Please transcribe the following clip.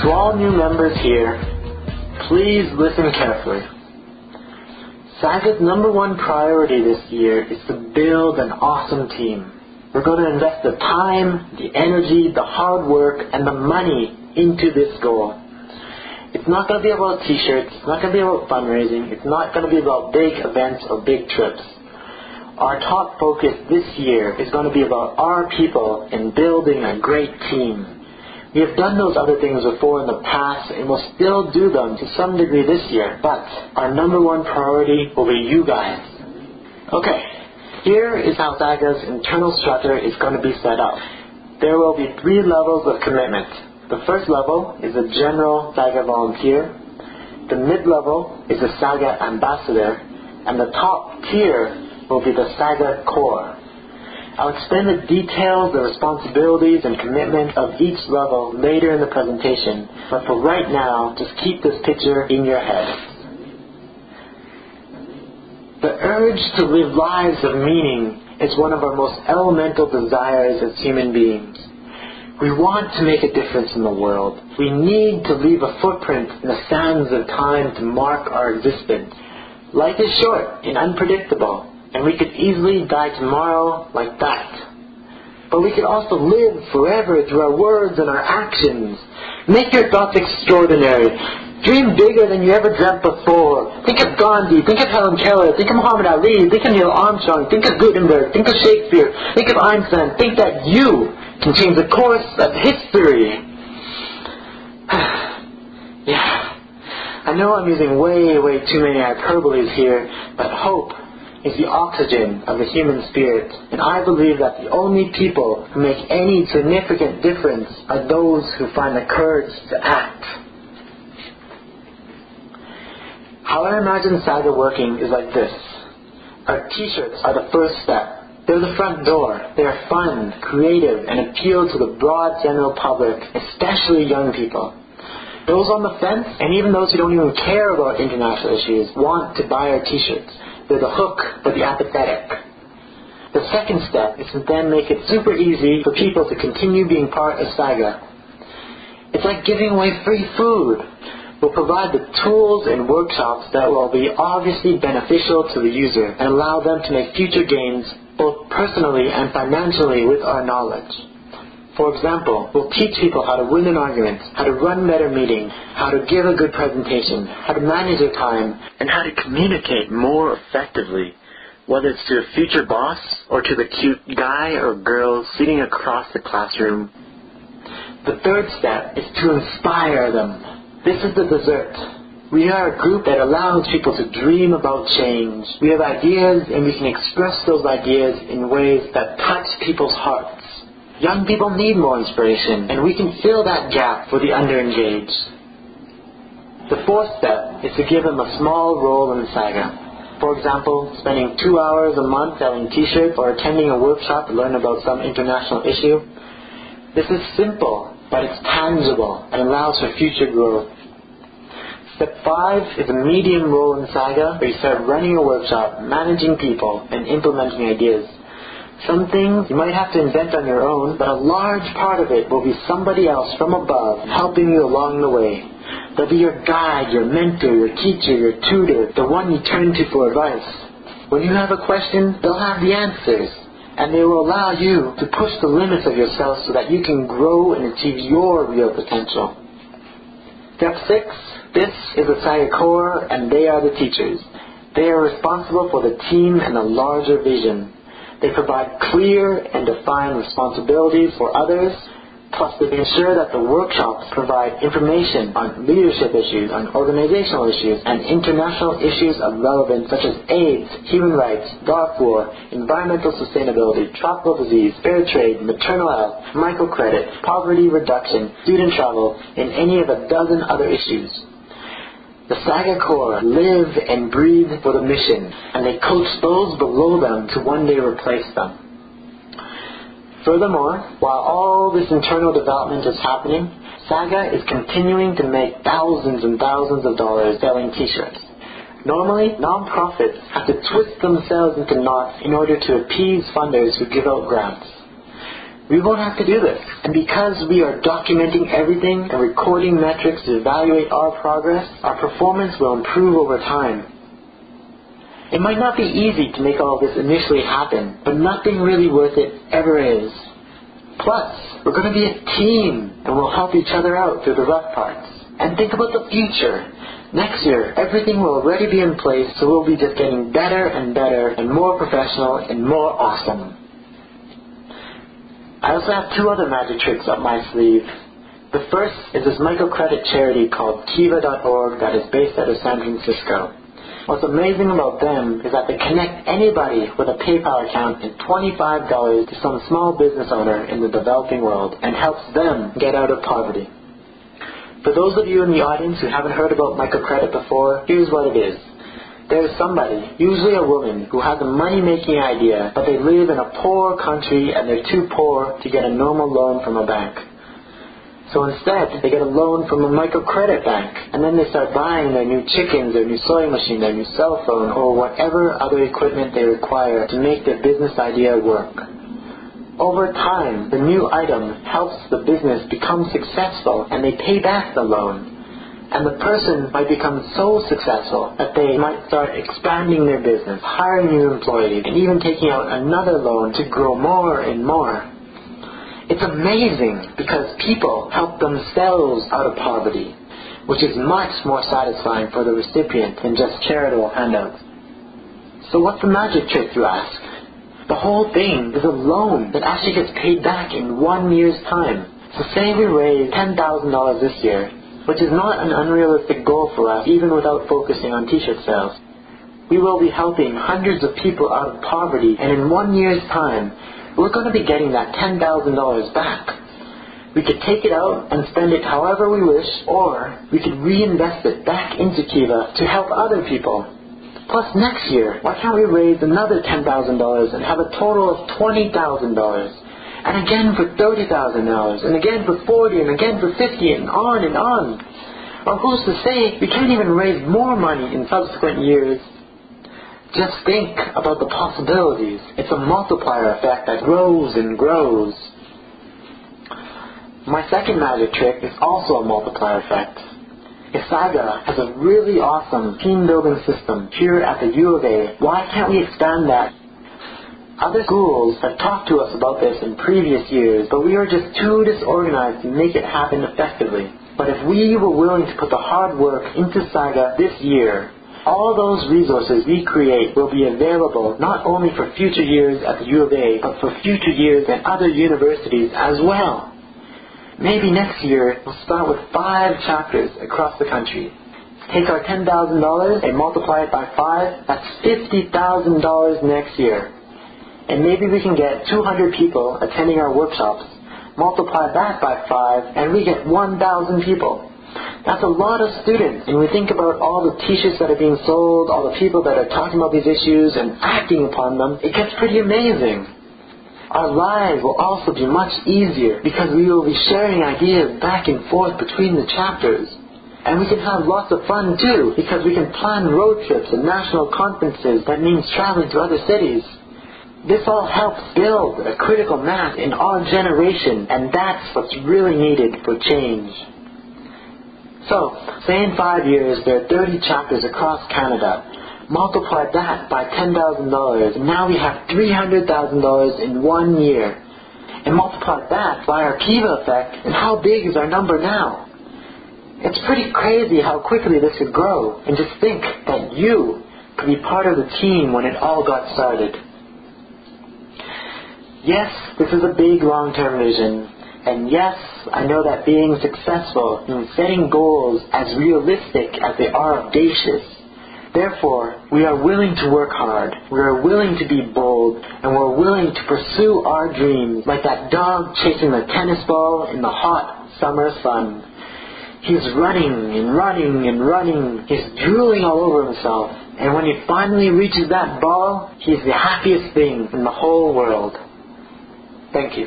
To all new members here, please listen carefully. SAGA's number one priority this year is to build an awesome team. We're going to invest the time, the energy, the hard work, and the money into this goal. It's not going to be about t-shirts, it's not going to be about fundraising, it's not going to be about big events or big trips. Our top focus this year is going to be about our people and building a great team. We have done those other things before in the past and will still do them to some degree this year, but our number one priority will be you guys. Okay, here is how SAGA's internal structure is going to be set up. There will be 3 levels of commitment. The first level is a general SAGA volunteer, the mid-level is a SAGA ambassador, and the top tier will be the SAGA core. I'll explain the details, the responsibilities, and commitment of each level later in the presentation, but for right now, just keep this picture in your head. The urge to live lives of meaning is one of our most elemental desires as human beings. We want to make a difference in the world. We need to leave a footprint in the sands of time to mark our existence. Life is short and unpredictable, and we could easily die tomorrow like that. But we could also live forever through our words and our actions. Make your thoughts extraordinary. Dream bigger than you ever dreamt before. Think of Gandhi, think of Helen Keller, think of Muhammad Ali, think of Neil Armstrong, think of Gutenberg, think of Shakespeare, think of Einstein. Think that you can change the course of history. Yeah, I know I'm using way too many hyperboles here, but hope is the oxygen of the human spirit, and I believe that the only people who make any significant difference are those who find the courage to act. How I imagine SAGA working is like this. Our t-shirts are the first step. They're the front door. They are fun, creative, and appeal to the broad general public, especially young people. Those on the fence, and even those who don't even care about international issues, want to buy our t-shirts. They're the hook for the apathetic. The second step is to then make it super easy for people to continue being part of SAGA. It's like giving away free food. We'll provide the tools and workshops that will be obviously beneficial to the user and allow them to make future gains both personally and financially with our knowledge. For example, we'll teach people how to win an argument, how to run better meetings, how to give a good presentation, how to manage their time, and how to communicate more effectively, whether it's to a future boss or to the cute guy or girl sitting across the classroom. The third step is to inspire them. This is the dessert. We are a group that allows people to dream about change. We have ideas and we can express those ideas in ways that touch people's hearts. Young people need more inspiration, and we can fill that gap for the underengaged. The fourth step is to give them a small role in SAGA. For example, spending 2 hours a month selling t-shirts or attending a workshop to learn about some international issue. This is simple, but it's tangible and allows for future growth. Step 5 is a medium role in SAGA, where you start running a workshop, managing people, and implementing ideas. Some things you might have to invent on your own, but a large part of it will be somebody else from above helping you along the way. They'll be your guide, your mentor, your teacher, your tutor, the one you turn to for advice. When you have a question, they'll have the answers, and they will allow you to push the limits of yourself so that you can grow and achieve your real potential. Step 6. This is the SAGA core, and they are the teachers. They are responsible for the team and the larger vision. They provide clear and defined responsibilities for others, plus they ensure that the workshops provide information on leadership issues, on organizational issues, and international issues of relevance such as AIDS, human rights, Darfur, environmental sustainability, tropical disease, fair trade, maternal health, microcredit, poverty reduction, student travel, and any of a dozen other issues. The SAGA core live and breathe for the mission, and they coach those below them to one day replace them. Furthermore, while all this internal development is happening, SAGA is continuing to make thousands and thousands of dollars selling t-shirts. Normally, non-profits have to twist themselves into knots in order to appease funders who give out grants. We won't have to do this. And because we are documenting everything and recording metrics to evaluate our progress, our performance will improve over time. It might not be easy to make all of this initially happen, but nothing really worth it ever is. Plus, we're going to be a team, and we'll help each other out through the rough parts. And think about the future. Next year, everything will already be in place, so we'll be just getting better and better and more professional and more awesome. I also have 2 other magic tricks up my sleeve. The first is this microcredit charity called Kiva.org that is based out of San Francisco. What's amazing about them is that they connect anybody with a PayPal account and $25 to some small business owner in the developing world and helps them get out of poverty. For those of you in the audience who haven't heard about microcredit before, here's what it is. There is somebody, usually a woman, who has a money-making idea, but they live in a poor country and they're too poor to get a normal loan from a bank. So instead, they get a loan from a microcredit bank, and then they start buying their new chickens, their new sewing machine, their new cell phone, or whatever other equipment they require to make their business idea work. Over time, the new item helps the business become successful, and they pay back the loan. And the person might become so successful that they might start expanding their business, hiring new employees, and even taking out another loan to grow more and more. It's amazing because people help themselves out of poverty, which is much more satisfying for the recipient than just charitable handouts. So what's the magic trick, you ask? The whole thing is a loan that actually gets paid back in 1 year's time. So say we raise $10,000 this year, which is not an unrealistic goal for us even without focusing on t-shirt sales. We will be helping hundreds of people out of poverty, and in 1 year's time, we're going to be getting that $10,000 back. We could take it out and spend it however we wish, or we could reinvest it back into Kiva to help other people. Plus next year, why can't we raise another $10,000 and have a total of $20,000? And again for $30,000, and again for $40,000, and again for $50,000, and on and on. Or who's to say we can't even raise more money in subsequent years? Just think about the possibilities. It's a multiplier effect that grows and grows. My second magic trick is also a multiplier effect. If SAGA has a really awesome team-building system here at the U of A, why can't we expand that? Other schools have talked to us about this in previous years, but we are just too disorganized to make it happen effectively. But if we were willing to put the hard work into SAGA this year, all those resources we create will be available not only for future years at the U of A, but for future years at other universities as well. Maybe next year we'll start with 5 chapters across the country. Take our $10,000 and multiply it by 5, that's $50,000 next year. And maybe we can get 200 people attending our workshops, multiply that by 5, and we get 1,000 people. That's a lot of students, and we think about all the t-shirts that are being sold, all the people that are talking about these issues and acting upon them. It gets pretty amazing. Our lives will also be much easier because we will be sharing ideas back and forth between the chapters. And we can have lots of fun too because we can plan road trips and national conferences that means traveling to other cities. This all helps build a critical mass in our generation, and that's what's really needed for change. So, say in 5 years there are 30 chapters across Canada. Multiply that by $10,000, and now we have $300,000 in 1 year. And multiply that by our Kiva effect, and how big is our number now? It's pretty crazy how quickly this could grow, and just think that you could be part of the team when it all got started. Yes, this is a big long-term vision. And yes, I know that being successful means setting goals as realistic as they are audacious. Therefore, we are willing to work hard, we are willing to be bold, and we're willing to pursue our dreams like that dog chasing the tennis ball in the hot summer sun. He's running and running and running, he's drooling all over himself, and when he finally reaches that ball, he's the happiest thing in the whole world. Thank you.